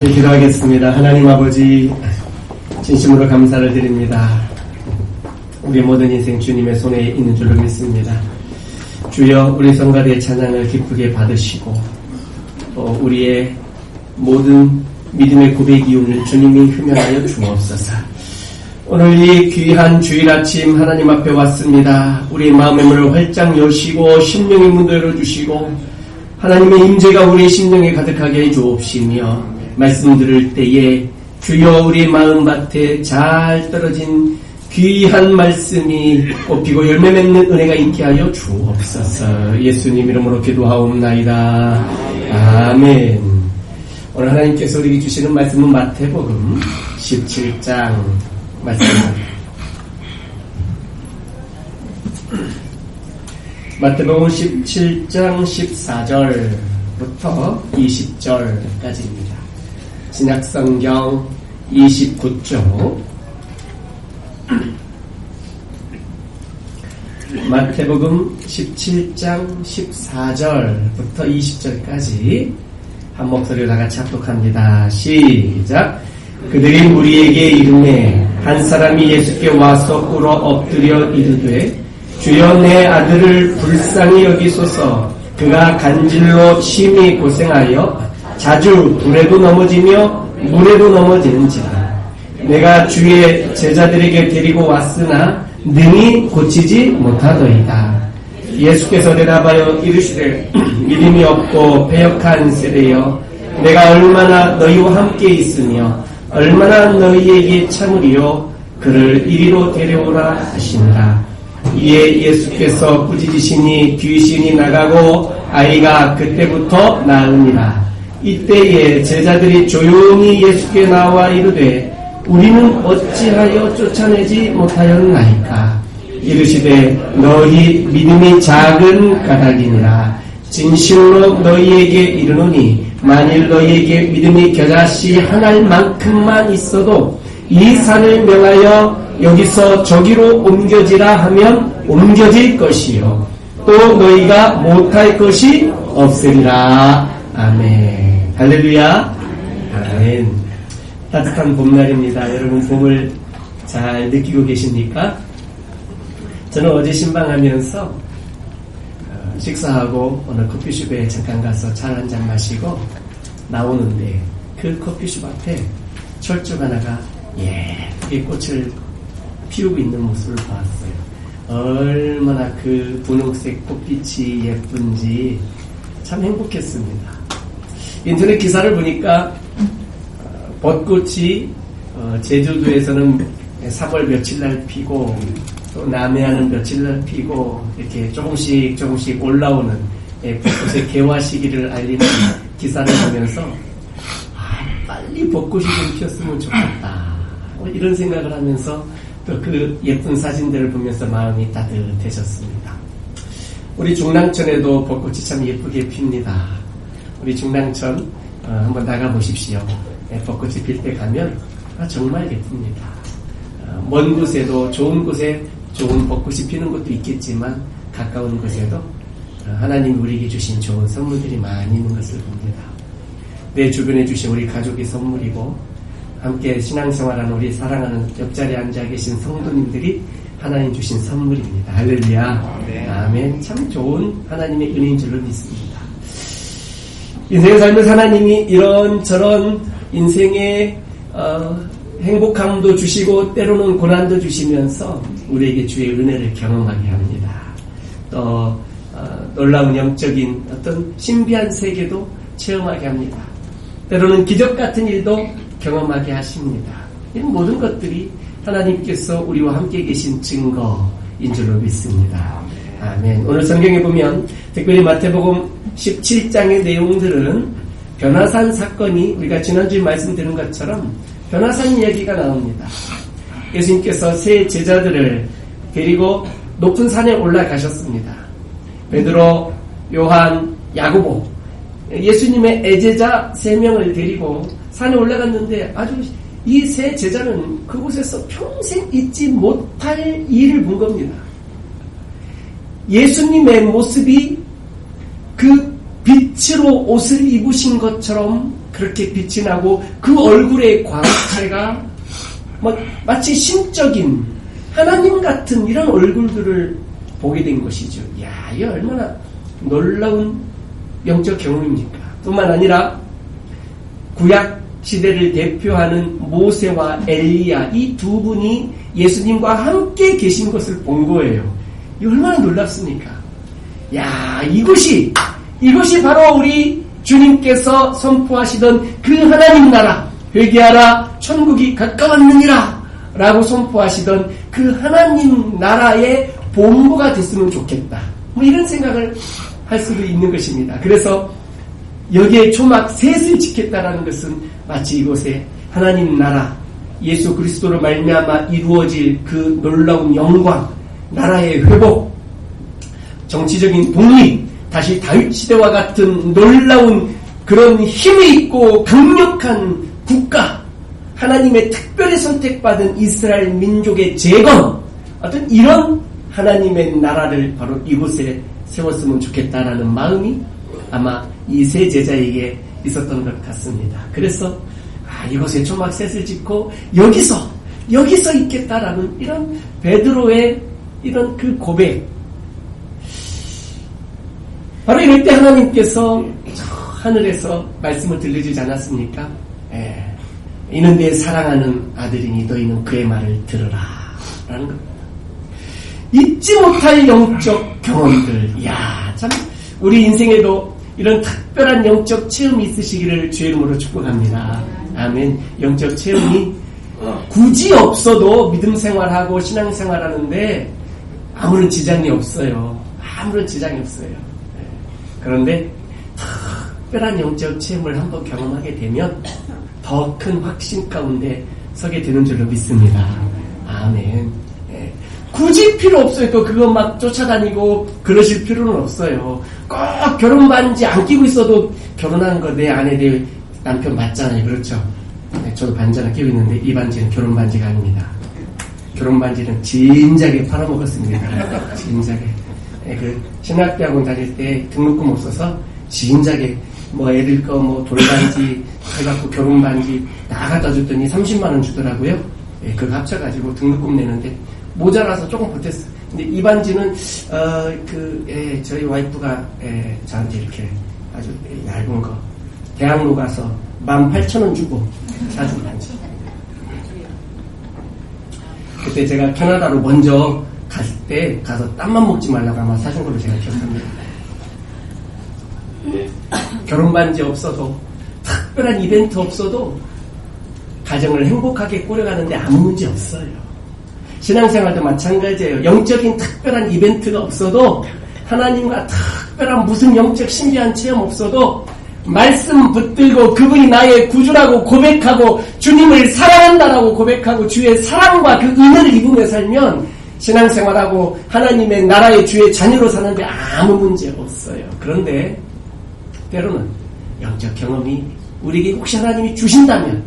기도하겠습니다. 하나님 아버지, 진심으로 감사를 드립니다. 우리 모든 인생 주님의 손에 있는 줄로 믿습니다. 주여, 우리 성가대의 찬양을 기쁘게 받으시고 우리의 모든 믿음의 고백이 오는 주님이 흠양하여 주옵소서. 오늘 이 귀한 주일 아침 하나님 앞에 왔습니다. 우리의 마음의 문을 활짝 여시고 심령의 문도 열어주시고 하나님의 임재가 우리의 심령에 가득하게 해주옵시며 말씀 들을 때에 주여 우리 마음밭에 잘 떨어진 귀한 말씀이 꽃피고 열매 맺는 은혜가 있게 하여 주옵소서. 예수님 이름으로 기도하옵나이다. 아멘. 오늘 하나님께서 우리에게 주시는 말씀은 마태복음 17장 말씀입니다. 마태복음 17장 14절부터 20절까지입니다. 신약성경 29쪽 마태복음 17장 14절부터 20절까지 한 목소리로 다같이 합독합니다. 시작. 그들이 무리에게 이르매 한 사람이 예수께 와서 꿇어 엎드려 이르되 주여 내 아들을 불쌍히 여기소서. 그가 간질로 심히 고생하여 자주 불에도 넘어지며 물에도 넘어지는지라. 내가 주의 제자들에게 데리고 왔으나 능히 고치지 못하더이다. 예수께서 대답하여 이르시되 믿음이 없고 패역한 세대여, 내가 얼마나 너희와 함께 있으며 얼마나 너희에게 참으리요. 그를 이리로 데려오라 하시니라. 이에 예수께서 꾸짖으시니 귀신이 나가고 아이가 그때부터 나으니라. 이때에 제자들이 조용히 예수께 나와 이르되 우리는 어찌하여 쫓아내지 못하였나이까. 이르시되 너희 믿음이 작은 까닭이니라. 진실로 너희에게 이르노니 만일 너희에게 믿음이 겨자씨 하나만큼만 있어도 이 산을 명하여 여기서 저기로 옮겨지라 하면 옮겨질 것이요 또 너희가 못할 것이 없으리라. 아멘. 할렐루야. 아멘. 따뜻한 봄날입니다. 여러분 봄을 잘 느끼고 계십니까? 저는 어제 신방하면서 식사하고 오늘 커피숍에 잠깐 가서 차 한잔 마시고 나오는데 그 커피숍 앞에 철쭉 하나가 예쁘게 꽃을 피우고 있는 모습을 보았어요. 얼마나 그 분홍색 꽃빛이 예쁜지 참 행복했습니다. 인터넷 기사를 보니까 벚꽃이 제주도에서는 3월 며칠 날 피고 또 남해안은 며칠 날 피고 이렇게 조금씩 올라오는 벚꽃의 개화 시기를 알리는 기사를 보면서 빨리 벚꽃이 좀 피었으면 좋겠다 이런 생각을 하면서 또 그 예쁜 사진들을 보면서 마음이 따뜻해졌습니다. 우리 중랑천에도 벚꽃이 참 예쁘게 핍니다. 우리 중랑천 한번 나가보십시오. 벚꽃이 필 때 가면 정말 예쁩니다. 먼 곳에도 좋은 곳에 좋은 벚꽃이 피는 것도 있겠지만 가까운 곳에도 하나님 우리에게 주신 좋은 선물들이 많이 있는 것을 봅니다. 내 주변에 주신 우리 가족이 선물이고 함께 신앙생활하는 우리 사랑하는 옆자리에 앉아 계신 성도님들이 하나님 주신 선물입니다. 할렐루야. 네. 아멘. 참 좋은 하나님의 은혜인 줄로 믿습니다. 인생을 살면서 하나님이 이런저런 인생의 행복함도 주시고 때로는 고난도 주시면서 우리에게 주의 은혜를 경험하게 합니다. 또 놀라운 영적인 어떤 신비한 세계도 체험하게 합니다. 때로는 기적 같은 일도 경험하게 하십니다. 이런 모든 것들이 하나님께서 우리와 함께 계신 증거인 줄로 믿습니다. 아멘. 오늘 성경에 보면 특별히 마태복음 17장의 내용들은 변화산 사건이 우리가 지난주에 말씀드린 것처럼 변화산 이야기가 나옵니다. 예수님께서 세 제자들을 데리고 높은 산에 올라가셨습니다. 베드로, 요한, 야고보 예수님의 애제자 3명을 데리고 산에 올라갔는데 아주 이 세 제자는 그곳에서 평생 잊지 못할 일을 본 겁니다. 예수님의 모습이 그 빛으로 옷을 입으신 것처럼 그렇게 빛이 나고 그 얼굴의 광채가 마치 신적인 하나님 같은 이런 얼굴들을 보게 된 것이죠. 이야, 이게 얼마나 놀라운 영적 경험입니까? 뿐만 아니라 구약 시대를 대표하는 모세와 엘리야, 이 두 분이 예수님과 함께 계신 것을 본 거예요. 이 얼마나 놀랍습니까? 야, 이것이 바로 우리 주님께서 선포하시던 그 하나님 나라, 회개하라 천국이 가까웠느니라 라고 선포하시던 그 하나님 나라의 본보가 됐으면 좋겠다, 이런 생각을 할 수도 있는 것입니다. 그래서 여기에 초막 셋을 지켰다라는 것은 마치 이곳에 하나님 나라, 예수 그리스도로 말미암아 이루어질 그 놀라운 영광, 나라의 회복, 정치적인 독립, 다시 다윗 시대와 같은 놀라운 그런 힘이 있고 강력한 국가, 하나님의 특별히 선택받은 이스라엘 민족의 재건, 어떤 이런 하나님의 나라를 바로 이곳에 세웠으면 좋겠다라는 마음이 아마 이 세 제자에게 있었던 것 같습니다. 그래서 이곳에 초막셋을 짓고 여기서 있겠다라는 이런 베드로의 이런 그 고백, 바로 이럴 때 하나님께서 저 하늘에서 말씀을 들려주지 않았습니까? 이는 내 사랑하는 아들이니 너희는 그의 말을 들으라 라는 겁니다. 잊지 못할 영적 경험들, 이야, 참 우리 인생에도 이런 특별한 영적 체험이 있으시기를 주의 이름으로 축복합니다. 아멘. 영적 체험이 굳이 없어도 믿음 생활하고 신앙 생활하는데 아무런 지장이 없어요. 아무런 지장이 없어요. 그런데 특별한 영적 체험을 한번 경험하게 되면 더 큰 확신 가운데 서게 되는 줄로 믿습니다. 아멘. 굳이 필요 없어요. 또 그거 막 쫓아다니고 그러실 필요는 없어요. 꼭 결혼 반지 안 끼고 있어도 결혼한 거 내 아내 내 남편 맞잖아요. 그렇죠? 저도 반지 하나 끼고 있는데 이 반지는 결혼 반지가 아닙니다. 결혼 반지는 진작에 팔아먹었습니다. 진작에. 그 신학대학원 다닐 때 등록금 없어서 진작에 애들 거 돌반지 해갖고 결혼 반지 다 갖다 줬더니 30만 원 주더라고요. 그거 합쳐가지고 등록금 내는데 모자라서 조금 버텼어요. 근데 이 반지는 저희 와이프가 저한테 이렇게 아주 얇은 거 대학로 가서 18,000원 주고 사준 반지. 그때 제가 캐나다로 먼저 갔을 때 가서 땀만 먹지 말라고 아마 사준 걸로 제가 기억합니다. 결혼 반지 없어도, 특별한 이벤트 없어도 가정을 행복하게 꾸려가는데 아무 문제 없어요. 신앙생활도 마찬가지예요. 영적인 특별한 이벤트가 없어도, 하나님과 특별한 무슨 영적 신비한 체험 없어도 말씀 붙들고 그분이 나의 구주라고 고백하고 주님을 사랑한다라고 고백하고 주의 사랑과 그 은혜를 입으며 살면 신앙생활하고 하나님의 나라의 주의 자녀로 사는데 아무 문제 없어요. 그런데 때로는 영적 경험이 우리에게 혹시 하나님이 주신다면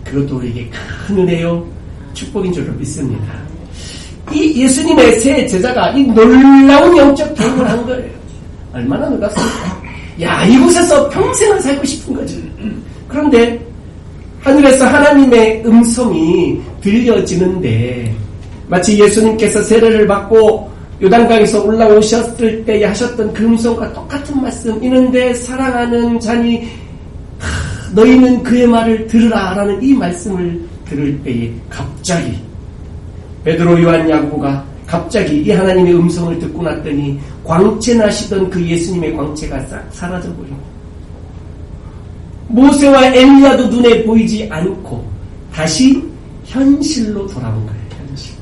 그것도 우리에게 큰 은혜요 축복인 줄로 믿습니다. 이 예수님의 세 제자가 이 놀라운 영적 경험을 한 거예요. 얼마나 놀랍습니까? 야, 이곳에서 평생을 살고 싶은 거죠. 그런데 하늘에서 하나님의 음성이 들려지는데 마치 예수님께서 세례를 받고 요단강에서 올라오셨을 때 하셨던 그 음성과 똑같은 말씀, 이는데 사랑하는 자니 너희는 그의 말을 들으라 라는 이 말씀을 들을 때에 갑자기 베드로, 요한, 야고보가 갑자기 이 하나님의 음성을 듣고 났더니 광채 나시던 그 예수님의 광채가 싹 사라져버리고 모세와 엘리야도 눈에 보이지 않고 다시 현실로 돌아온 거예요. 현실.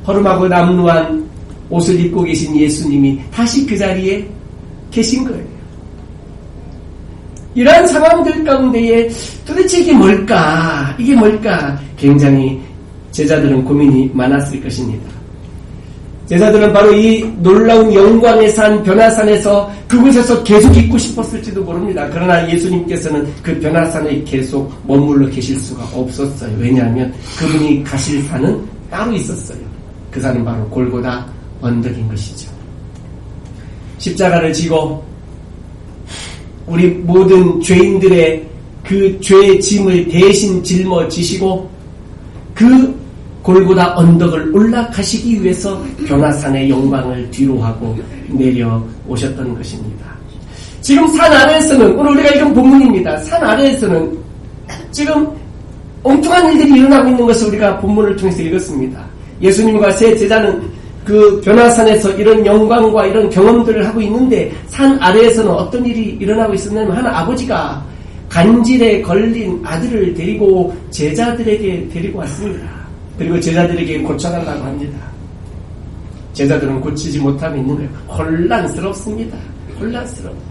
허름하고 남루한 옷을 입고 계신 예수님이 다시 그 자리에 계신 거예요. 이러한 상황들 가운데에 도대체 이게 뭘까? 굉장히 제자들은 고민이 많았을 것입니다. 제자들은 바로 이 놀라운 영광의 산 변화산에서 그곳에서 계속 있고 싶었을지도 모릅니다. 그러나 예수님께서는 그 변화산에 계속 머물러 계실 수가 없었어요. 왜냐하면 그분이 가실 산은 따로 있었어요. 그 산은 바로 골고다 언덕인 것이죠. 십자가를 지고 우리 모든 죄인들의 그 죄의 짐을 대신 짊어지시고 그 골고다 언덕을 올라가시기 위해서 변화산의 영광을 뒤로하고 내려오셨던 것입니다. 지금 산 아래에서는, 오늘 우리가 읽은 본문입니다. 산 아래에서는 지금 엉뚱한 일들이 일어나고 있는 것을 우리가 본문을 통해서 읽었습니다. 예수님과 세 제자는 그 변화산에서 이런 영광과 이런 경험들을 하고 있는데 산 아래에서는 어떤 일이 일어나고 있었냐면 한 아버지가 간질에 걸린 아들을 데리고 제자들에게 데리고 왔습니다. 그리고 제자들에게 고쳐달라고 합니다. 제자들은 고치지 못하고 있는 거예요. 혼란스럽습니다. 혼란스럽습니다.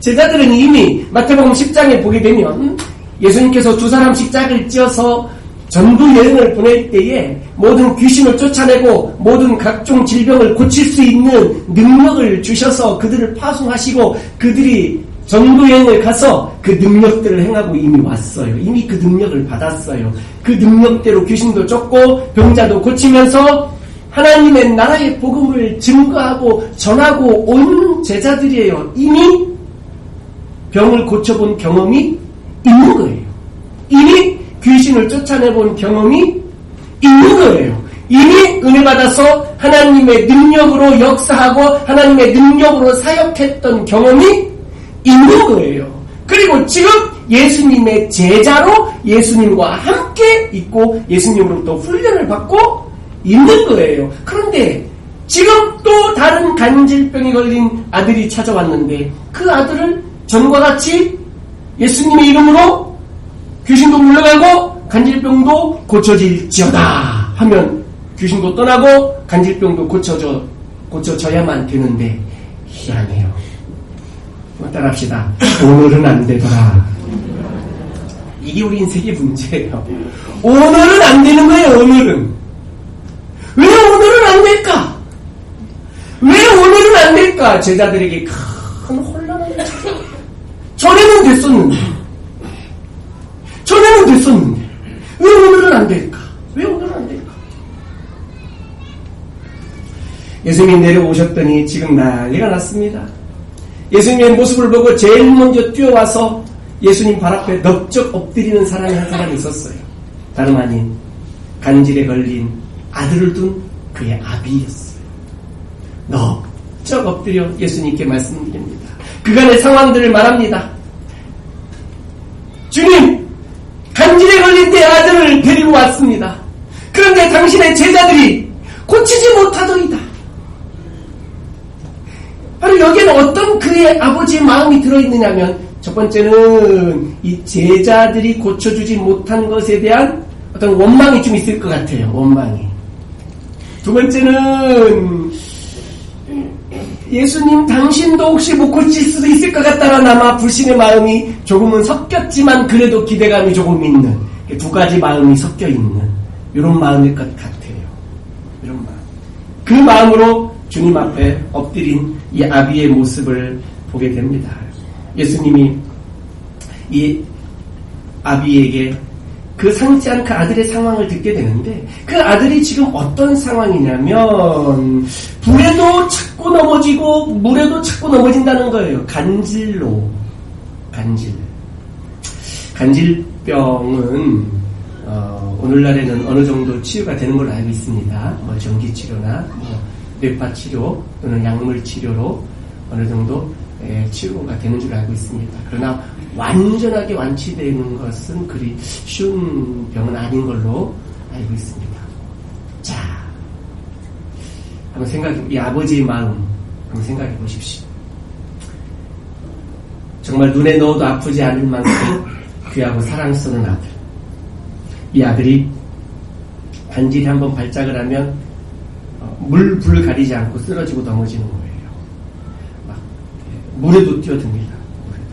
제자들은 이미 마태복음 10장에 보게 되면 예수님께서 2사람씩 짝을 찌어서 전도 여행을 보낼 때에 모든 귀신을 쫓아내고 모든 각종 질병을 고칠 수 있는 능력을 주셔서 그들을 파송하시고 그들이 전도 여행을 가서 그 능력들을 행하고 이미 왔어요. 이미 그 능력을 받았어요. 그 능력대로 귀신도 쫓고 병자도 고치면서 하나님의 나라의 복음을 증거하고 전하고 온 제자들이에요. 이미 병을 고쳐본 경험이 있는 거예요. 이미 귀신을 쫓아내본 경험이 있는 거예요. 이미 은혜 받아서 하나님의 능력으로 역사하고 하나님의 능력으로 사역했던 경험이 있는 거예요. 그리고 지금 예수님의 제자로 예수님과 함께 있고 예수님으로부터 훈련을 받고 있는 거예요. 그런데 지금 또 다른 간질병이 걸린 아들이 찾아왔는데 그 아들을 전과 같이 예수님의 이름으로 귀신도 물러가고 간질병도 고쳐질지어다 하면 귀신도 떠나고 간질병도 고쳐져야만 되는데 희한해요. 따라합시다. 오늘은 안 되더라. 이게 우리 인생의 문제예요. 오늘은 안 되는 거예요. 오늘은. 왜 오늘은 안 될까? 왜 오늘은 안 될까? 제자들에게 큰 혼란을 전에는 됐었는데 왜 오늘은 안 될까? 왜 오늘은 안 될까? 예수님이 내려오셨더니 지금 난리가 났습니다. 예수님의 모습을 보고 제일 먼저 뛰어와서 예수님 발 앞에 넓적 엎드리는 사람이 한 사람이 있었어요. 다름 아닌 간질에 걸린 아들을 둔 그의 아비였어요. 넓적 엎드려 예수님께 말씀드립니다. 그간의 상황들을 말합니다. 주님, 간질에 걸린 내 아들을 데리고 왔습니다. 그런데 당신의 제자들이 고치지 못하더이다. 바로 여기에는 어떤 그의 아버지의 마음이 들어있느냐면 첫 번째는 이 제자들이 고쳐주지 못한 것에 대한 어떤 원망이 좀 있을 것 같아요. 원망이. 두 번째는 예수님 당신도 혹시 못 고칠 수도 있을 것 같다는 아마 불신의 마음이 조금은 섞였지만 그래도 기대감이 조금 있는 두 가지 마음이 섞여 있는 이런 마음일 것 같아요. 이런 마음. 그 마음으로 주님 앞에 엎드린 이 아비의 모습을 보게 됩니다. 예수님이 이 아비에게 그 상치 않은 그 아들의 상황을 듣게 되는데 그 아들이 지금 어떤 상황이냐면 불에도 자꾸 넘어지고 물에도 자꾸 넘어진다는 거예요. 간질병은 오늘날에는 어느 정도 치유가 되는 걸로 알고 있습니다. 전기치료나 뇌파치료 또는 약물치료로 어느 정도 치유가 되는 줄 알고 있습니다. 그러나 완전하게 완치되는 것은 그리 쉬운 병은 아닌 걸로 알고 있습니다. 자, 한번 이 아버지의 마음 한번 생각해 보십시오. 정말 눈에 넣어도 아프지 않을 만큼 귀하고 사랑스러운 아들. 이 아들이 간질이 한번 발작을 하면 불을 가리지 않고 쓰러지고 넘어지는 거예요. 막 물에도 뛰어듭니다.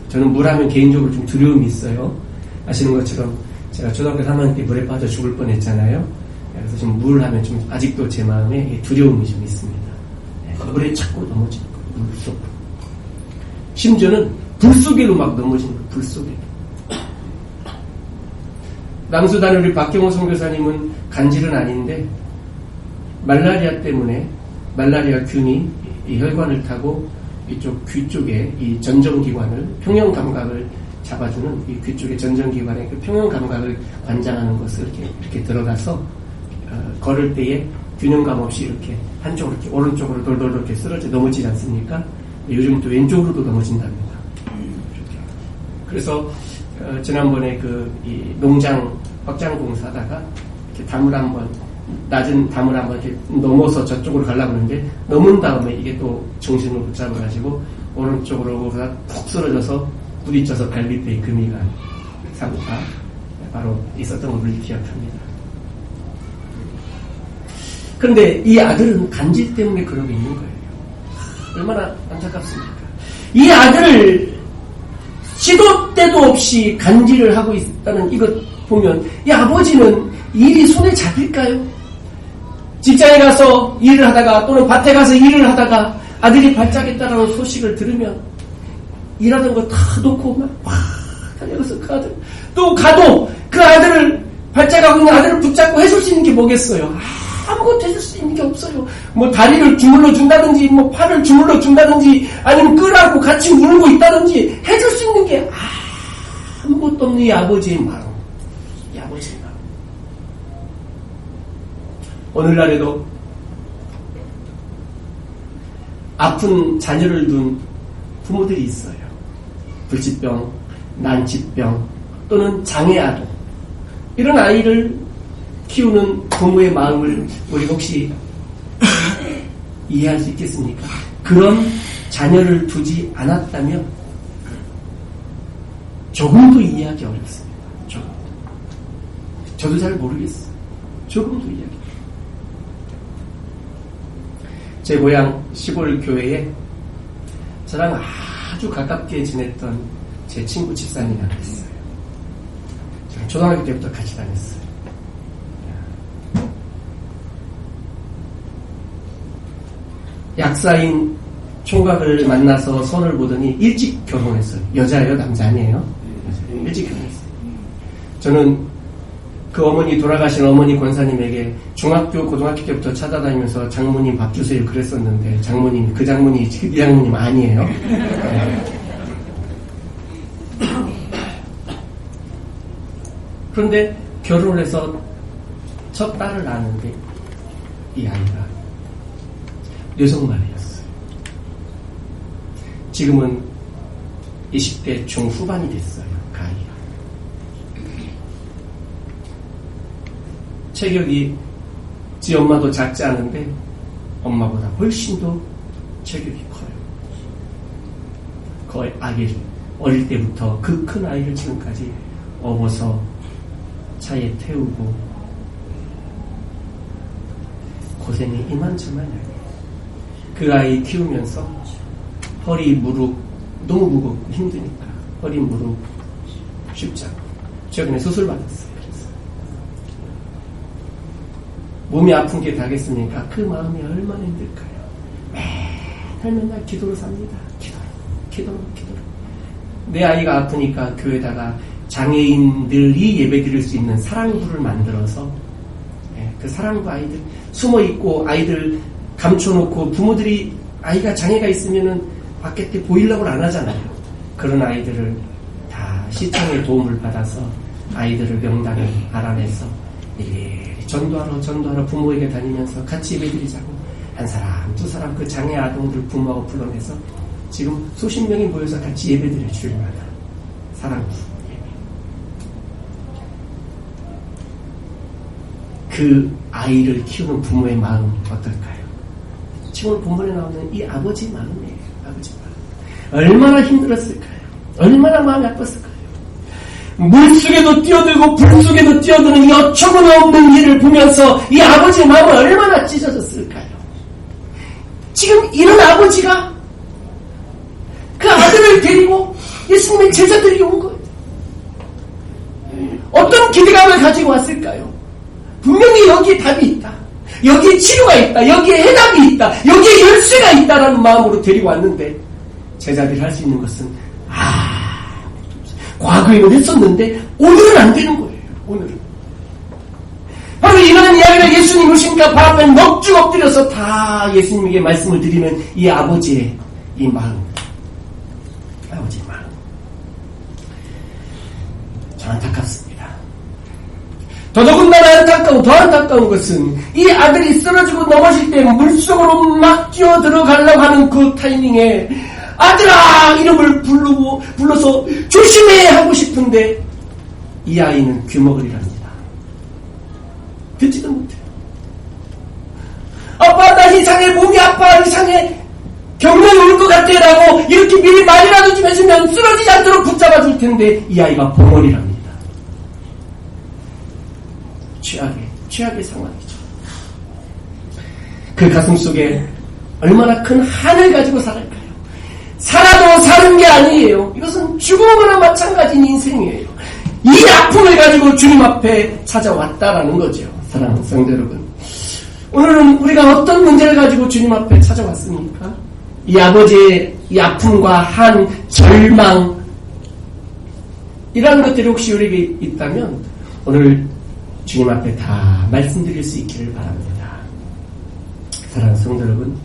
저는 물하면 개인적으로 좀 두려움이 있어요. 아시는 것처럼 제가 초등학교 3학년 때 물에 빠져 죽을 뻔했잖아요. 그래서 지금 물하면 좀 아직도 제 마음에 두려움이 좀 있습니다. 물에 자꾸 넘어지는 거예요. 물 속. 심지어는 불 속에로 막 넘어지는 거예요. 불 속에. 남수단 우리 박경호 선교사님은 간질은 아닌데 말라리아 때문에 말라리아 균이 이 혈관을 타고 이쪽 귀 쪽에 이 전정기관을, 평형 감각을 잡아주는 이 귀 쪽의 전정기관의 그 평형 감각을 관장하는 것을 이렇게 들어가서 걸을 때에 균형감 없이 이렇게 한쪽으로 이렇게 오른쪽으로 돌돌 이렇게 쓰러져 넘어지지 않습니까? 요즘 또 왼쪽으로도 넘어진답니다. 그래서 지난번에 이 농장 확장 공사하다가 이렇게 담을 한번 낮은 담을 한번 이렇게 넘어서 저쪽으로 가려고 하는데 넘은 다음에 이게 또 정신을 붙잡아가지고 오른쪽으로 푹 쓰러져서 부딪혀서 갈비뼈에 금이 간 사고가 바로 있었던 걸 기억합니다. 그런데 이 아들은 간질 때문에 그러고 있는 거예요. 얼마나 안타깝습니까? 이 아들을 시도 때도 없이 간질을 하고 있다는 이것 보면 이 아버지는 일이 손에 잡힐까요? 직장에 가서 일을 하다가 또는 밭에 가서 일을 하다가 아들이 발작했다는 소식을 들으면 일하던 거 다 놓고 막 달려가서 그 아들 또 가도 그 아들을 발작하고 있는 아들을 붙잡고 해줄 수 있는 게 뭐겠어요? 아무것도 해줄 수 있는 게 없어요. 뭐 다리를 주물러 준다든지 뭐 팔을 주물러 준다든지 아니면 끄라고 같이 울고 있다든지 해줄 수 있는 게 아무것도 없는 이 아버지의 마음. 이 아버지의 마음. 오늘날에도 아픈 자녀를 둔 부모들이 있어요. 불치병, 난치병 또는 장애아동. 이런 아이를 키우는 부모의 마음을 우리가 혹시 이해할 수 있겠습니까? 그런 자녀를 두지 않았다면 조금도 이해하기 어렵습니다. 조금. 저도 잘 모르겠어요. 조금도 이해하기. 제 고향 시골 교회에 저랑 아주 가깝게 지냈던 제 친구 집사님이 하나 있어요. 저는 초등학교 때부터 같이 다녔어요. 약사인 총각을 만나서 손을 보더니 일찍 결혼했어요. 여자예요? 남자 아니에요? 일찍 결혼했어요. 저는 그 어머니, 돌아가신 어머니 권사님에게 중학교, 고등학교 때부터 찾아다니면서 장모님 밥 주세요 그랬었는데 장모님, 그 장모님, 이 장모님 아니에요. 네. 그런데 결혼을 해서 첫 딸을 낳았는데 이 아이가 뇌성마비였어요. 지금은 20대 중후반이 됐어요. 그 아이가. 체격이 지 엄마도 작지 않은데 엄마보다 훨씬 더 체격이 커요. 거의 아기를 어릴 때부터 그 큰 아이를 지금까지 업어서 차에 태우고 고생이 이만저만이 아니에요. 그 아이 키우면서 허리, 무릎 너무 무겁고 힘드니까 허리, 무릎 쉽지 않고 최근에 수술 받았어요. 그래서 몸이 아픈 게 다겠습니까? 그 마음이 얼마나 힘들까요? 맨날 기도로 삽니다. 기도로. 내 아이가 아프니까 교회에다가 장애인들이 예배드릴 수 있는 사랑부를 만들어서 그 사랑부 아이들 숨어있고 아이들 감춰놓고 부모들이 아이가 장애가 있으면은 밖에 때 보이려고 안 하잖아요. 그런 아이들을 다 시청의 도움을 받아서 아이들을 명단을 알아내서 전도하러 부모에게 다니면서 같이 예배드리자고 한 사람, 두 사람 그 장애 아동들 부모하고 불러내서 지금 수십 명이 모여서 같이 예배드려 주일마다 사랑부 예배. 그 아이를 키우는 부모의 마음 어떨까요? 지금 오늘 본문에 나오는 이 아버지 마음이에요. 아버지 마음. 얼마나 힘들었을까요? 얼마나 마음이 아팠을까요? 물속에도 뛰어들고 불속에도 뛰어드는 이 어처구니 없는 일을 보면서 이 아버지의 마음은 얼마나 찢어졌을까요? 지금 이런 아버지가 그 아들을 데리고 예수님의 제자들이 온 거예요. 어떤 기대감을 가지고 왔을까요? 분명히 여기에 답이 있다. 여기에 치료가 있다. 여기에 해답이 있다. 여기에 열쇠가 있다라는 마음으로 데리고 왔는데 제자들이 할 수 있는 것은 과거에는 했었는데 오늘은 안 되는 거예요. 오늘은. 바로 이런 이야기를 예수님 오시니까 발 앞에 넋쭉 엎드려서 다 예수님에게 말씀을 드리는 이 아버지의 이 마음, 아버지의 마음. 참 안타깝습니다. 더더군다나 더 안타까운 것은 이 아들이 쓰러지고 넘어질 때 물속으로 막 뛰어 들어가려고 하는 그 타이밍에 아들아! 이름을 불러서 조심해! 하고 싶은데 이 아이는 귀머거리를 합니다. 듣지도 못해요. 아빠 나 이상해, 몸이 아파, 이상해, 경련이 올 것 같아 라고 이렇게 미리 말이라도 좀 해주면 쓰러지지 않도록 붙잡아 줄 텐데 이 아이가 봉헌을 합니다. 최악의 상황이죠. 그 가슴 속에 얼마나 큰 한을 가지고 살을까요? 살아도 사는 게 아니에요. 이것은 죽음거나 마찬가지인 인생이에요. 이 아픔을 가지고 주님 앞에 찾아왔다라는 거죠. 사랑하는 성도 여러분, 오늘은 우리가 어떤 문제를 가지고 주님 앞에 찾아왔습니까? 이 아버지의 이 아픔과 한, 절망, 이런 것들이 혹시 우리에게 있다면 오늘 주님 앞에 다 말씀드릴 수 있기를 바랍니다. 사랑하는 성도 여러분,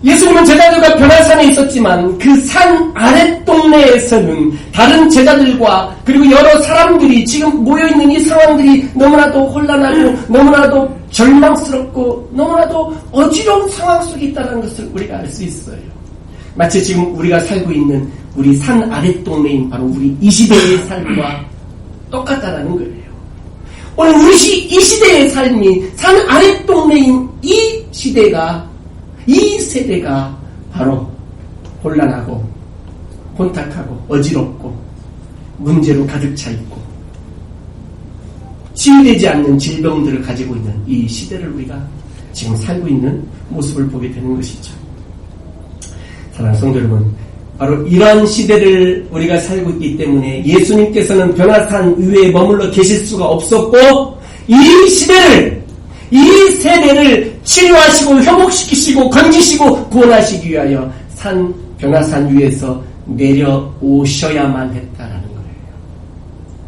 예수님은 제자들과 변화산에 있었지만 그 산 아랫동네에서는 다른 제자들과 그리고 여러 사람들이 지금 모여있는 이 상황들이 너무나도 혼란하고 너무나도 절망스럽고 너무나도 어지러운 상황 속에 있다는 것을 우리가 알 수 있어요. 마치 지금 우리가 살고 있는 우리 산 아랫동네인 바로 우리 이 시대의 삶과 똑같다라는 거예요. 오늘 우리 이 시대의 삶이 산 아랫동네인 이 시대가, 이 세대가 바로 혼란하고 혼탁하고 어지럽고 문제로 가득 차 있고 치유되지 않는 질병들을 가지고 있는 이 시대를 우리가 지금 살고 있는 모습을 보게 되는 것이죠. 사랑하는 성도 여러분, 바로 이런 시대를 우리가 살고 있기 때문에 예수님께서는 변화산 위에 머물러 계실 수가 없었고 이 시대를, 이 세대를 치유하시고 회복시키시고 건지시고 구원하시기 위하여 변화산 위에서 내려오셔야만 했다라는 거예요.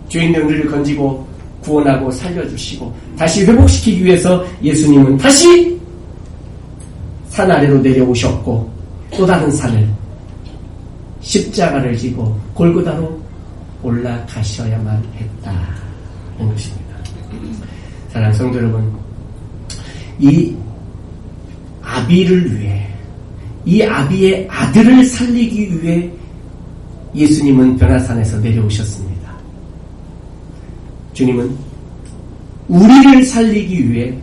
죄인된 우리를 건지고 구원하고 살려주시고 다시 회복시키기 위해서 예수님은 다시 산 아래로 내려오셨고 또 다른 산을, 십자가를 지고 골고다로 올라가셔야만 했다는 것입니다. 사랑하는 성도 여러분, 이 아비를 위해, 이 아비의 아들을 살리기 위해 예수님은 변화산에서 내려오셨습니다. 주님은 우리를 살리기 위해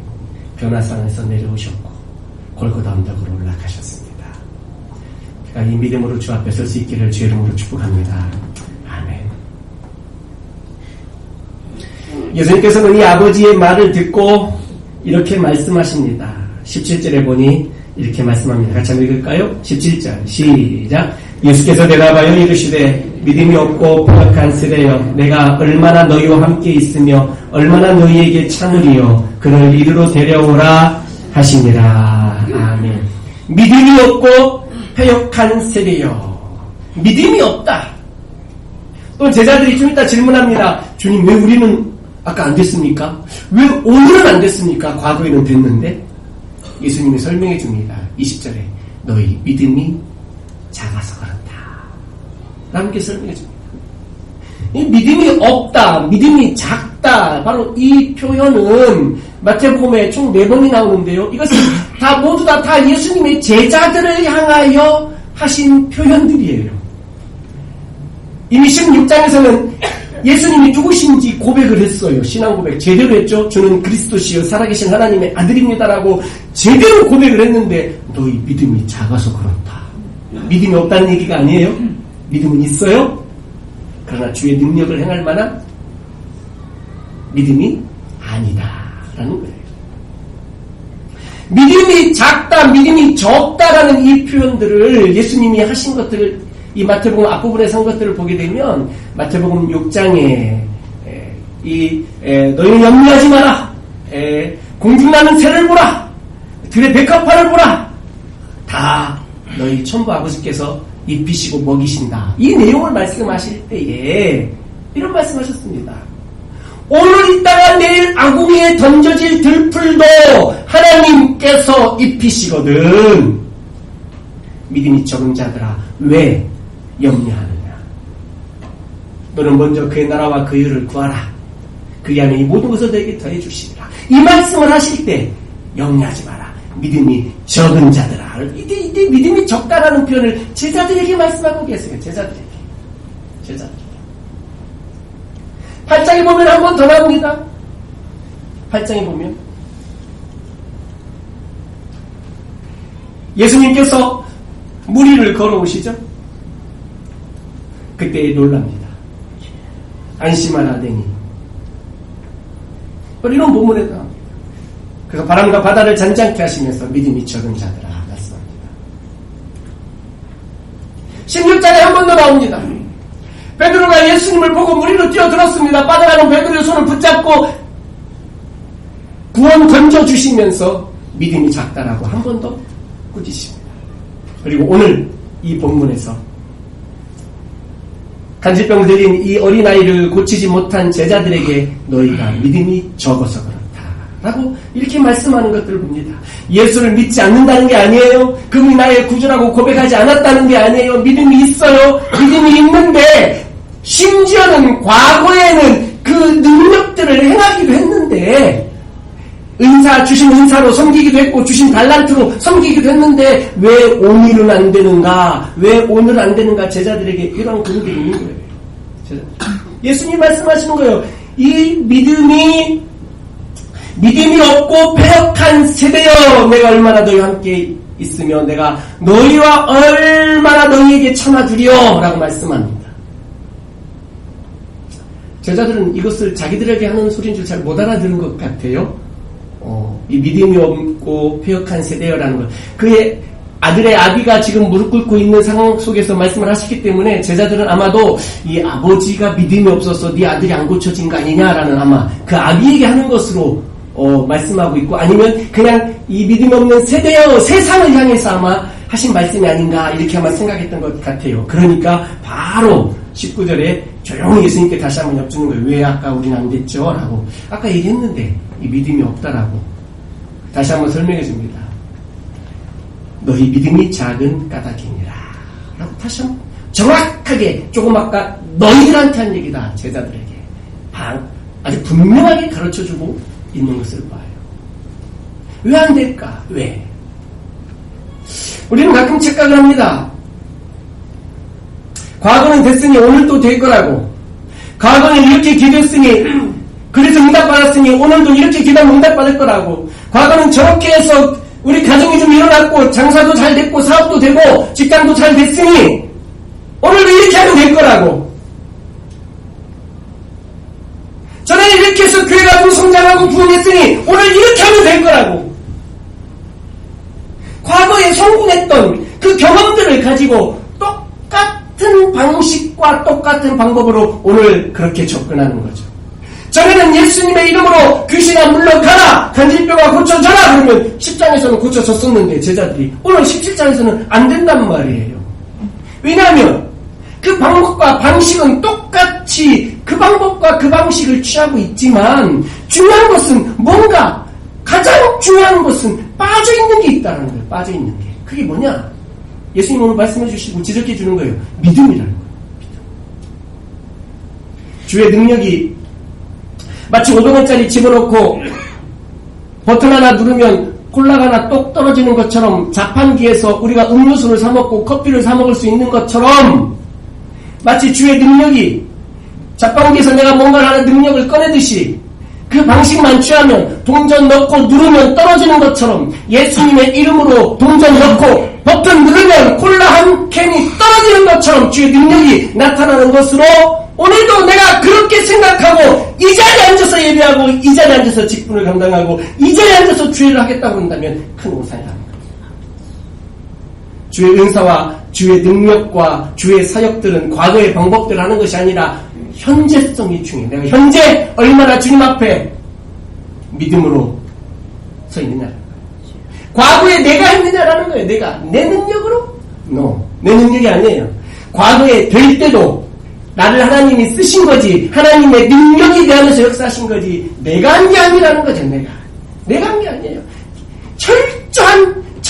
변화산에서 내려오셨고 골고다 언덕으로 올라가셨습니다. 제가 이 믿음으로 주 앞에 설 수 있기를 주의 이름으로 축복합니다. 아멘. 예수님께서는 이 아버지의 말을 듣고 이렇게 말씀하십니다. 17절에 보니 이렇게 말씀합니다. 같이 한번 읽을까요? 17절 시작. 예수께서 대답하여 이르시되 믿음이 없고 포악한 세대여, 내가 얼마나 너희와 함께 있으며 얼마나 너희에게 참으리요, 그를 이리로 데려오라 하시니라. 아멘. 믿음이 없고 패역한 세대여, 믿음이 없다. 또 제자들이 좀 이따 질문합니다. 주님, 왜 우리는 아까 안 됐습니까? 왜 오늘은 안 됐습니까? 과거에는 됐는데. 예수님이 설명해 줍니다. 20절에 너희 믿음이 작아서 그렇다. 함께 설명해 줍니다. 이 믿음이 없다, 믿음이 작다, 바로 이 표현은 마태복음에 총 4번이 나오는데요. 이것은 다 모두 다 예수님의 제자들을 향하여 하신 표현들이에요. 이미 16장에서는 예수님이 누구신지 고백을 했어요. 신앙 고백 제대로 했죠. 저는 그리스도시요 살아계신 하나님의 아들입니다라고 제대로 고백을 했는데 너희 믿음이 작아서 그렇다. 믿음이 없다는 얘기가 아니에요. 믿음은 있어요. 그러나 주의 능력을 행할 만한 믿음이 아니다라는 거예요. 믿음이 작다, 믿음이 적다라는 이 표현들을 예수님이 하신 것들을, 이 마태복음 앞부분에 산 것들을 보게 되면 마태복음 6장에 너희는 염려하지 마라, 공중나는 새를 보라, 들의 백합화를 보라, 다 너희 천부 아버지께서 입히시고 먹이신다. 이 내용을 말씀하실 때에 이런 말씀하셨습니다. 오늘 있다가 내일 아궁이에 던져질 들풀도 하나님께서 입히시거든. 믿음이 적은 자들아 왜 염려하느냐. 너는 먼저 그의 나라와 그 의를 구하라. 그리 하면 이 모든 것을 너에게 더해 주시리라. 이 말씀을 하실 때 염려하지 마라. 믿음이 적은 자들아. 이때 믿음이 적다라는 표현을 제자들에게 말씀하고 계세요. 제자들에게. 8장에 보면 한 번 더 나옵니다. 8장에 보면 예수님께서 물 위를 걸어오시죠. 그때 놀랍니다. 안심하라 하더니 이런 본문에 나옵니다. 그래서 바람과 바다를 잔잔케 하시면서 믿음이 적은 자들아 말씀합니다. 16장에 한 번 더 나옵니다. 베드로가 예수님을 보고 물 위로 뛰어들었습니다. 빠져나가는 베드로의 손을 붙잡고 구원 건져주시면서 믿음이 작다라고 한 번 더 꾸짖습니다. 그리고 오늘 이 본문에서 간질병 들린 이 어린아이를 고치지 못한 제자들에게 너희가 믿음이 적어서 그렇다 라고 이렇게 말씀하는 것들을 봅니다. 예수를 믿지 않는다는 게 아니에요. 그분이 나의 구주라고 고백하지 않았다는 게 아니에요. 믿음이 있어요. 믿음이 있는데 심지어는 과거에는 그 능력들을 행하기도 했는데 주신 은사로 섬기기도 했고 주신 달란트로 섬기기도 했는데 왜 오늘은 안 되는가? 왜 오늘 안 되는가? 제자들에게 이런 그들이 있는 거예요. 예수님 말씀하시는 거예요. 이 믿음이 없고 패역한 세대여 내가 얼마나 너희와 함께 있으며 내가 너희와 얼마나 너희에게 참아주리요 라고 말씀합니다. 제자들은 이것을 자기들에게 하는 소리인 줄 잘 못 알아들은 것 같아요. 이 믿음이 없고 패역한 세대여라는 것. 그의 아들의 아비가 지금 무릎 꿇고 있는 상황 속에서 말씀을 하시기 때문에 제자들은 아마도 이 아버지가 믿음이 없어서 네 아들이 안 고쳐진 거 아니냐라는 아마 그 아비에게 하는 것으로 말씀하고 있고 아니면 그냥 이 믿음이 없는 세대여 세상을 향해서 아마 하신 말씀이 아닌가 이렇게 아마 생각했던 것 같아요. 그러니까 바로 19절에 조용히 예수님께 다시 한번 엿주는 거예요. 왜 아까 우리는 안 됐죠? 라고. 아까 얘기했는데 이 믿음이 없다라고. 다시 한번 설명해 줍니다. 너희 믿음이 작은 까닭이니라. 라고 다시 한번 정확하게 조금 아까 너희들한테 한 얘기다. 제자들에게. 아주 분명하게 가르쳐주고 있는 것을 봐요. 왜 안 될까? 왜? 우리는 가끔 착각을 합니다. 과거는 됐으니 오늘도 될 거라고. 과거는 이렇게 기도했으니 그래서 응답받았으니 오늘도 이렇게 기도하면 응답받을 거라고. 과거는 저렇게 해서 우리 가정이 좀 일어났고 장사도 잘 됐고 사업도 되고 직장도 잘 됐으니 오늘도 이렇게 하면 될 거라고. 전에는 이렇게 해서 교회가 좀 성장하고 부흥했으니 오늘 이렇게 하면 될 거라고. 과거에 성공했던 그 경험들을 가지고 똑같은 방식과 똑같은 방법으로 오늘 그렇게 접근하는 거죠. 전에는 예수님의 이름으로 귀신아 물러가라, 간질병아 고쳐져라 그러면 10장에서는 고쳐졌었는데 제자들이 오늘 17장에서는 안 된단 말이에요. 왜냐하면 그 방법과 방식은 똑같이 그 방법과 그 방식을 취하고 있지만 중요한 것은 뭔가 가장 중요한 것은 빠져있는 게 있다는 거예요. 빠져있는 게. 그게 뭐냐? 예수님 오늘 말씀해 주시고 지적해 주는 거예요. 믿음이라는 거예요. 믿음. 주의 능력이 마치 500원짜리 집어넣고 버튼 하나 누르면 콜라가 하나 똑 떨어지는 것처럼 자판기에서 우리가 음료수를 사 먹고 커피를 사 먹을 수 있는 것처럼 마치 주의 능력이 자판기에서 내가 뭔가를 하는 능력을 꺼내듯이 그 방식만 취하면 동전 넣고 누르면 떨어지는 것처럼 예수님의 이름으로 동전 넣고 버튼 누르면 콜라 한 캔이 떨어지는 것처럼 주의 능력이 나타나는 것으로 오늘도 내가 그렇게 생각하고 이 자리에 앉아서 예배하고 이 자리에 앉아서 직분을 감당하고 이 자리에 앉아서 주의를 하겠다고 한다면 큰 오산이라는 겁니다. 주의 은사와 주의 능력과 주의 사역들은 과거의 방법대로 하는 것이 아니라 현재성이 중요해요. 내가 현재 얼마나 주님 앞에 믿음으로 서 있느냐라는 거예요. 과거에 내가 했느냐라는 거예요. 내가 내 능력으로? No. 내 능력이 아니에요. 과거에 될 때도 나를 하나님이 쓰신 거지 하나님의 능력이 되면서 역사하신 거지 내가 한 게 아니라는 거죠. 내가 한 게 아니에요.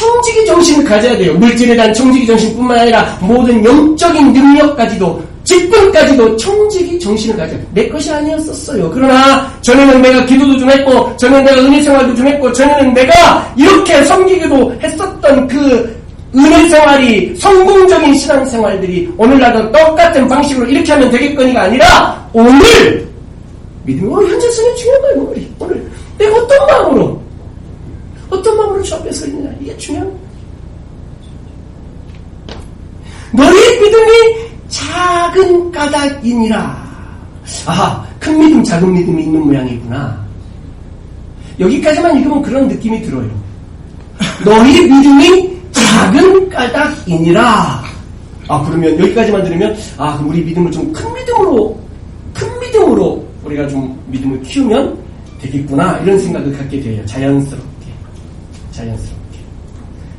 청지기 정신을 가져야 돼요. 물질에 대한 청지기 정신뿐만 아니라 모든 영적인 능력까지도, 직분까지도 청지기 정신을 가져야 돼요. 내 것이 아니었었어요. 그러나 전에는 내가 기도도 좀 했고, 전에는 내가 은혜 생활도 좀 했고, 전에는 내가 이렇게 섬기기도 했었던 그 은혜 생활이, 성공적인 신앙 생활들이 오늘날도 똑같은 방식으로 이렇게 하면 되겠거니가 아니라, 오늘 믿음이 오늘 현재성이 중요한 거예요. 오늘 내가 어떤 마음으로 주 앞에 서 있느냐, 이게 중요한 거예요. 너희 믿음이 작은 까닭이니라. 아하, 큰 믿음, 작은 믿음이 있는 모양이구나. 여기까지만 읽으면 그런 느낌이 들어요. 너희 믿음이 작은 까닭이니라. 아, 그러면 여기까지만 들으면, 아, 그럼 우리 믿음을 좀 큰 믿음으로 우리가 좀 믿음을 키우면 되겠구나, 이런 생각을 갖게 돼요. 자연스럽게.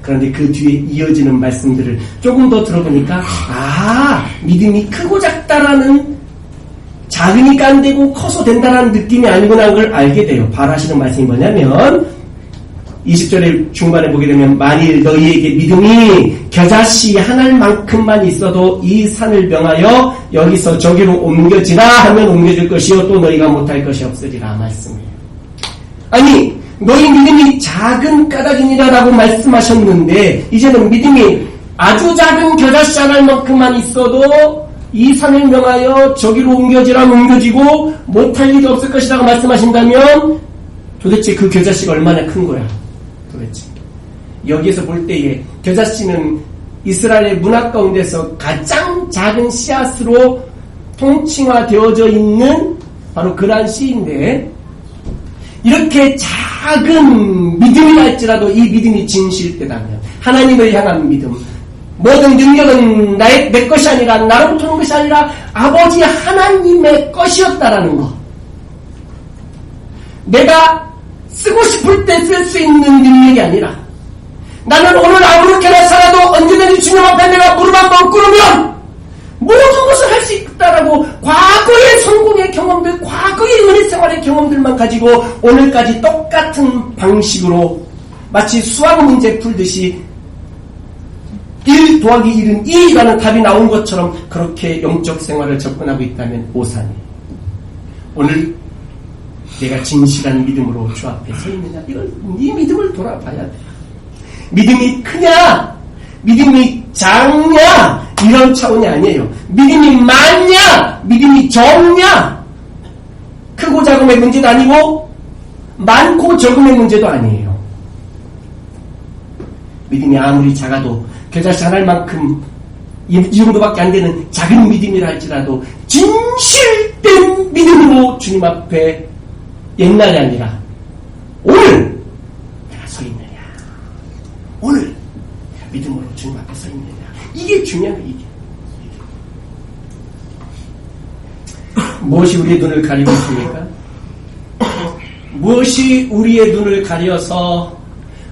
그런데 그 뒤에 이어지는 말씀들을 조금 더 들어보니까, 아, 믿음이 크고 작다라는, 작으니까 안 되고 커서 된다라는 느낌이 아니구나, 그걸 알게 돼요. 바라시는 말씀이 뭐냐면 20절의 중반에 보게 되면, 만일 너희에게 믿음이 겨자씨 하나만큼만 있어도 이 산을 명하여 여기서 저기로 옮겨지라 하면 옮겨질 것이요 또 너희가 못할 것이 없으리라 말씀이에요. 아니, 너희 믿음이 작은 까닭이니라라고 말씀하셨는데, 이제는 믿음이 아주 작은 겨자씨 하나만큼만 있어도 이 산을 명하여 저기로 옮겨지라 옮겨지고 못할 일이 없을 것이라고 말씀하신다면, 도대체 그 겨자씨가 얼마나 큰 거야? 도대체 여기에서 볼 때에 겨자씨는 이스라엘의 문화 가운데서 가장 작은 씨앗으로 통칭화되어져 있는 바로 그러한 씨인데, 이렇게 작은 믿음이라 할지라도 이 믿음이 진실되다면, 하나님을 향한 믿음, 모든 능력은 내 것이 아니라, 나로부터 온 것이 아니라 아버지 하나님의 것이었다라는 것, 내가 쓰고 싶을 때 쓸 수 있는 능력이 아니라, 나는 오늘 아무렇게나 살아도 언제든지 주님 앞에 내가 무릎 한번 꿇으면 모든 것을 할 수 있다라고, 과거의 성공의 경험들, 과거의 은혜 생활의 경험들만 가지고 오늘까지 똑같은 방식으로 마치 수학 문제 풀듯이 1 더하기 1은 2라는 답이 나온 것처럼 그렇게 영적 생활을 접근하고 있다면 오산이에요. 오늘 내가 진실한 믿음으로 주 앞에 서 있느냐, 이걸, 네 믿음을 돌아봐야 돼. 믿음이 크냐, 믿음이 작냐, 이런 차원이 아니에요. 믿음이 많냐, 믿음이 적냐, 크고 작음의 문제도 아니고 많고 적음의 문제도 아니에요. 믿음이 아무리 작아도 겨자씨 하나만큼 이 정도밖에 안 되는 작은 믿음이라 할지라도 진실된 믿음으로 주님 앞에 옛날이 아니라 오늘 내가 서 있느냐, 오늘 내가 믿음으로 주님 앞에 서 있느냐, 이게 중요한 거예요. 이게. 무엇이 우리의 눈을 가리고 있습니까? 무엇이 우리의 눈을 가려서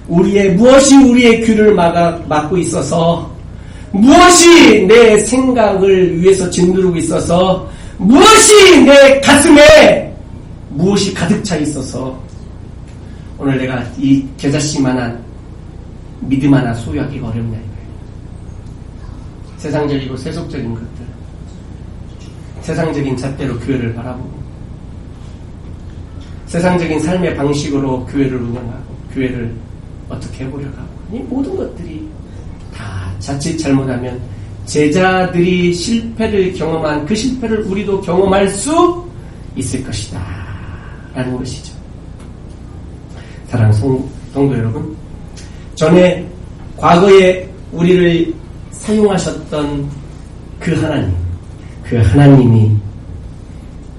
무엇이 우리의 귀를 막고 있어서, 무엇이 내 생각을 위해서 짓누르고 있어서, 무엇이 내 가슴에 무엇이 가득 차 있어서 오늘 내가 이 겨자씨만한 믿음 하나 소유하기가 어렵냐 이거예요. 세상적이고 세속적인 것들, 세상적인 잣대로 교회를 바라보고, 세상적인 삶의 방식으로 교회를 운영하고, 교회를 어떻게 해보려고 하고, 이 모든 것들이 다 자칫 잘못하면 제자들이 실패를 경험한 그 실패를 우리도 경험할 수 있을 것이다 라는 것이죠. 사랑하는 성도 여러분, 전에 과거에 우리를 사용하셨던 그 하나님이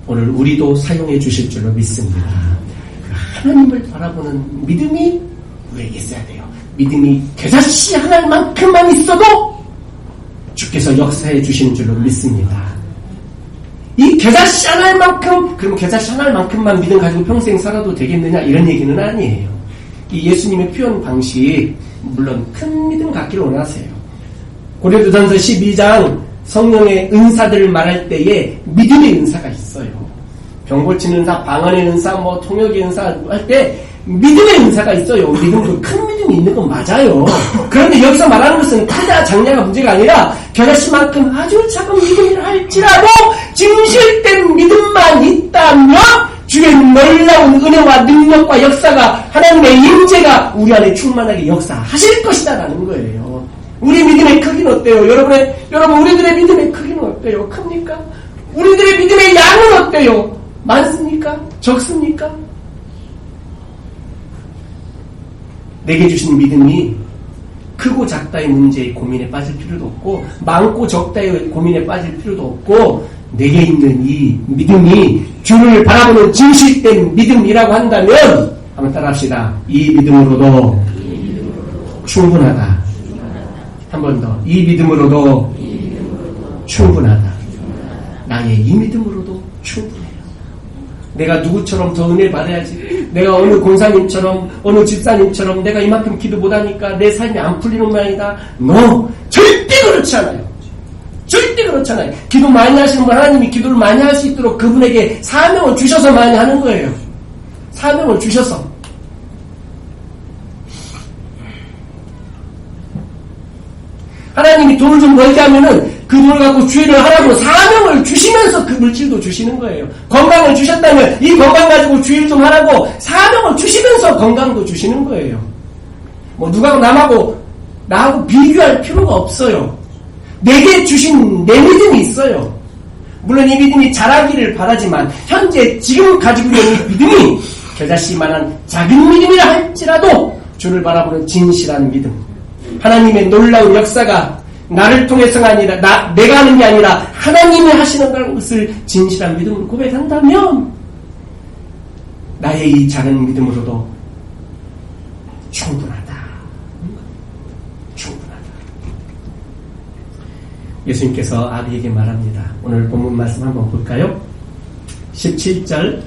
오늘 우리도 사용해 주실 줄로 믿습니다. 그 하나님을 바라보는 믿음이 우리에게 있어야 돼요. 믿음이 겨자씨 하나만큼만 있어도 주께서 역사해 주시는 줄로 믿습니다. 이 겨자씨 하나만큼, 그럼 겨자씨 하나만큼만 믿음 가지고 평생 살아도 되겠느냐, 이런 얘기는 아니에요. 이 예수님의 표현 방식, 물론 큰 믿음 갖기를 원하세요. 고린도전서 12장 성령의 은사들을 말할 때에 믿음의 은사가 있어요. 병 고치는 은사, 방언의 은사, 통역의 은사 할 때 믿음의 은사가 있어요. 믿음도 큰 믿음이 믿음이 있는 건 맞아요. 그런데 여기서 말하는 것은 크다 작냐가 문제가 아니라 겨자씨만큼 아주 작은 믿음이라 할지라도 진실된 믿음만 있다면 주의 놀라운 은혜와 능력과 역사가 하나님의 임재가 우리 안에 충만하게 역사하실 것이다라는 거예요. 우리 믿음의 크기는 어때요? 여러분 우리들의 믿음의 크기는 어때요? 큽니까? 우리들의 믿음의 양은 어때요? 많습니까? 적습니까? 내게 주신 믿음이 크고 작다의 문제의 고민에 빠질 필요도 없고 많고 적다의 고민에 빠질 필요도 없고 내게 있는 이 믿음이 주를 바라보는 진실된 믿음이라고 한다면 한번 따라합시다. 이 믿음으로도 충분하다. 한 번 더. 이 믿음으로도 충분하다. 나의 이 믿음으로도 충분해요. 내가 누구처럼 더 은혜 받아야지. 내가 어느 공사님처럼 어느 집사님처럼 내가 이만큼 기도 못하니까 내 삶이 안 풀리는 모양이다. No! 절대 그렇지 않아요. 절대 그렇지 않아요. 기도 많이 하시는 분 하나님이 기도를 많이 할 수 있도록 그분에게 사명을 주셔서 많이 하는 거예요. 사명을 주셔서. 하나님이 돈을 좀 벌게 하면은 그 돈을 갖고 주의를 하라고 사명을 주시면서 그 물질도 주시는 거예요. 건강을 주셨다면 이 건강 가지고 주의를 좀 하라고 사명을 주시면서 건강도 주시는 거예요. 뭐 누가 나하고 비교할 필요가 없어요. 내게 주신 내 믿음이 있어요. 물론 이 믿음이 자라기를 바라지만 현재 지금 가지고 있는 이 믿음이 겨자씨만한 작은 믿음이라 할지라도 주를 바라보는 진실한 믿음, 하나님의 놀라운 역사가 나를 통해서가 아니라 내가 하는 게 아니라 하나님이 하시는 것을 진실한 믿음으로 고백한다면 나의 이 작은 믿음으로도 충분하다. 충분하다. 예수님께서 아비에게 말합니다. 오늘 본문 말씀 한번 볼까요? 17절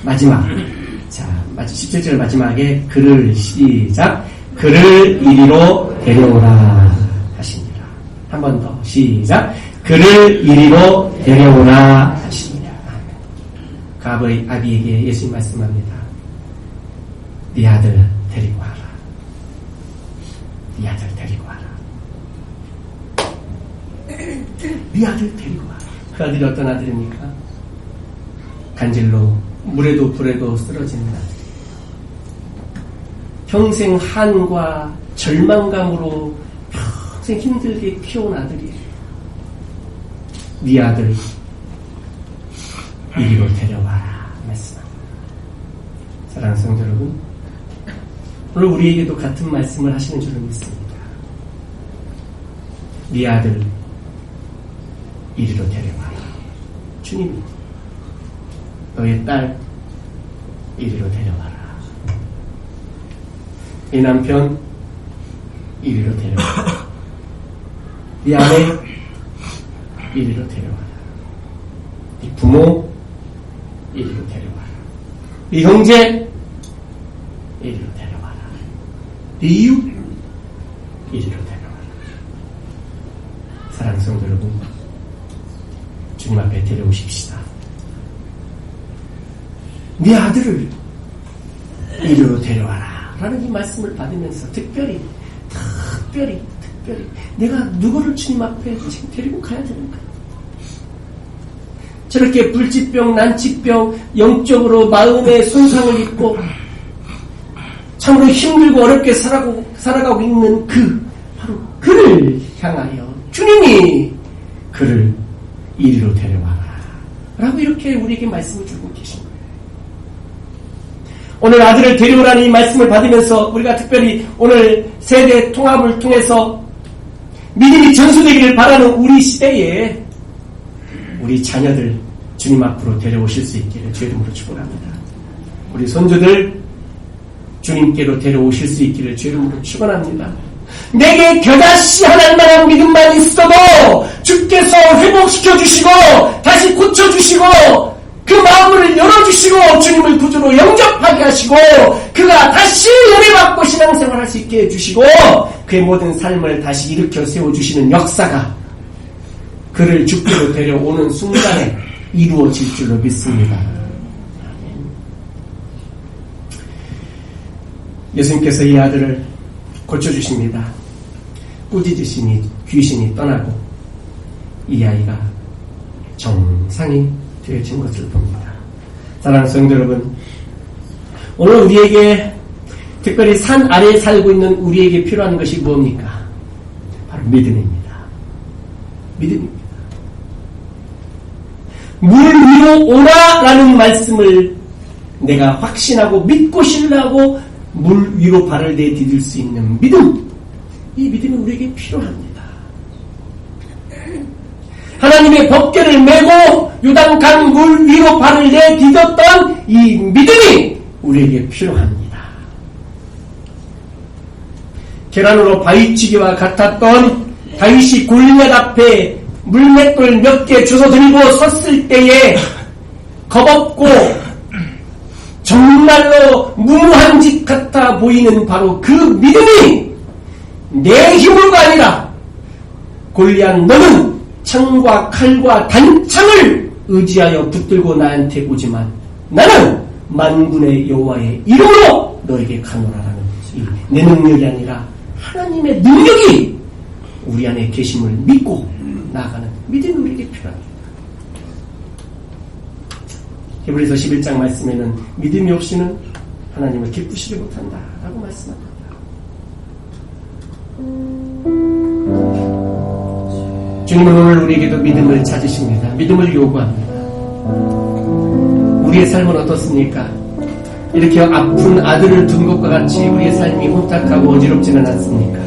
마지막. 자, 17절 마지막에 그를 시작. 그를 이리로 데려오라 하시니라. 한 번 더 시작. 그를 이리로 데려오라 하시니라. 그 아비에게 예수님 말씀합니다. 네 아들 데리고 와라. 네 아들 데리고 와라. 네 아들 데리고 와라. 그 아들이 어떤 아들입니까? 간질로 물에도 불에도 쓰러지는 아들. 평생 한과 절망감으로 평생 힘들게 키운 아들이에요. 네 아들 이리로 데려와라 말씀합니다. 사랑하는 성도 여러분, 오늘 우리에게도 같은 말씀을 하시는 줄을 믿습니다. 네 아들 이리로 데려와라. 주님이 너의 딸 이리로 데려와라. 네 남편 이리로 데려와라. 네 아내 이리로 데려와라. 네 부모 이리로 데려와라. 네 형제 이리로 데려와라. 네 이웃 이리로 데려와라. 사랑하는 성도 여러분, 주님 앞에 데려오십시다. 네 아들을 이리로 데려와라 라는 이 말씀을 받으면서 특별히 내가 누구를 주님 앞에 지금 데리고 가야 되는가? 저렇게 불치병, 난치병, 영적으로 마음의 손상을 입고 참으로 힘들고 어렵게 살아가고 있는 바로 그를 향하여 주님이 그를 이리로 데려와라 라고 이렇게 우리에게 말씀을 주고 계신 거예요. 오늘 아들을 데려오라는 이 말씀을 받으면서 우리가 특별히 오늘 세대 통합을 통해서 믿음이 전수되기를 바라는 우리 시대에 우리 자녀들 주님 앞으로 데려오실 수 있기를 주의 이름으로 축원합니다. 우리 손주들 주님께로 데려오실 수 있기를 주의 이름으로 축원합니다. 내게 겨자씨 하나만한 믿음만 있어도 주께서 회복시켜 주시고 다시 고쳐 주시고 그 마음을 열어주시고 주님을 구주로 영접하게 하시고 그가 다시 은혜받고 신앙생활할 수 있게 해주시고 그의 모든 삶을 다시 일으켜 세워주시는 역사가 그를 주께로 데려오는 순간에 이루어질 줄로 믿습니다. 예수님께서 이 아들을 고쳐주십니다. 꾸짖으시니 귀신이 떠나고 이 아이가 정상이 되어진 것을 봅니다. 사랑하는 성도 여러분, 오늘 우리에게 특별히 산 아래에 살고 있는 우리에게 필요한 것이 뭡니까? 바로 믿음입니다. 믿음입니다. 물 위로 오라라는 말씀을 내가 확신하고 믿고 신뢰하고 물 위로 발을 내디딜 수 있는 믿음, 이 믿음이 우리에게 필요합니다. 하나님의 법궤를 메고 요단강 물 위로 발을 내디뎠던 이 믿음이 우리에게 필요합니다. 계란으로 바위치기와 같았던 다윗이 골리앗 앞에 물맷돌 몇 개 주워 들고 섰을 때에 겁없고 정말로 무모한 짓 같아 보이는 바로 그 믿음이 내 힘으로가 아니라 골리앗 너는 창과 칼과 단창을 의지하여 붙들고 나한테 오지만 나는 만군의 여호와의 이름으로 너에게 가노라라는 내 능력이 아니라 하나님의 능력이 우리 안에 계심을 믿고 나아가는 믿음이 우리에게 필요합니다. 히브리서 11장 말씀에는 믿음이 없이는 하나님을 기쁘시지 못한다 라고 말씀합니다. 주님은 오늘 우리에게도 믿음을 찾으십니다. 믿음을 요구합니다. 우리의 삶은 어떻습니까? 이렇게 아픈 아들을 둔 것과 같이 우리의 삶이 혼탁하고 어지럽지는 않습니까?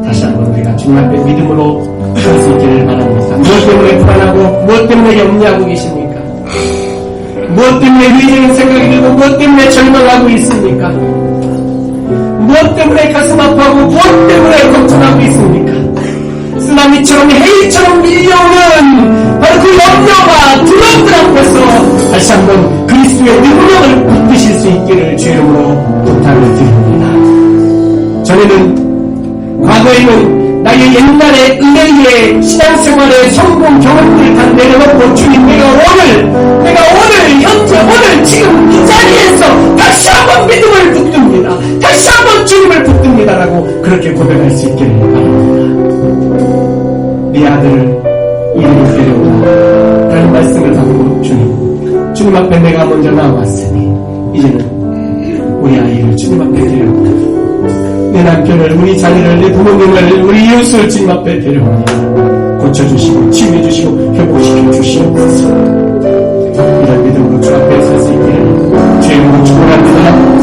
다시 한번 우리가 주님 앞에 믿음으로 설 수 있기를 바랍니다. 무엇 때문에 불안하고 무엇 때문에 염려하고 계십니까? 무엇 때문에 회의적인 생각이 들고 무엇 때문에 절망하고 있습니까? 무엇 때문에 가슴 아파하고 무엇 때문에 걱정하고 있습니까? 쓰나미처럼 해일처럼 밀려오는 바로 그 염려와 두려움들 앞에서 다시 한번 그리스도의 능력을 붙드실 수 있기를 주의 이름으로 부탁을 드립니다. 전에는 과거에는 나의 옛날의 은혜의 신앙생활의 성공 경험들을 다 내려놓고 주님 내가 오늘 현재 오늘 지금 이 자리에서 다시 한번 믿음을 붙듭니다. 다시 한번 주님을 붙듭니다라고 그렇게 고백할 수 있기를 바랍니다. 네 아들을 이리로 데려오라 라는 말씀을 받고 주님 앞에 내가 먼저 나왔으니 이제는 우리 아이를 주님 앞에 데려오라. 내 남편을, 우리 자녀를, 내 부모님을, 우리 이웃을 주님 앞에 데려오니 고쳐주시고 치유해주시고 회복시켜 주시옵소서. 이런 믿음으로 주 앞에 설 수 있기를 주의 이름으로 축원합니다.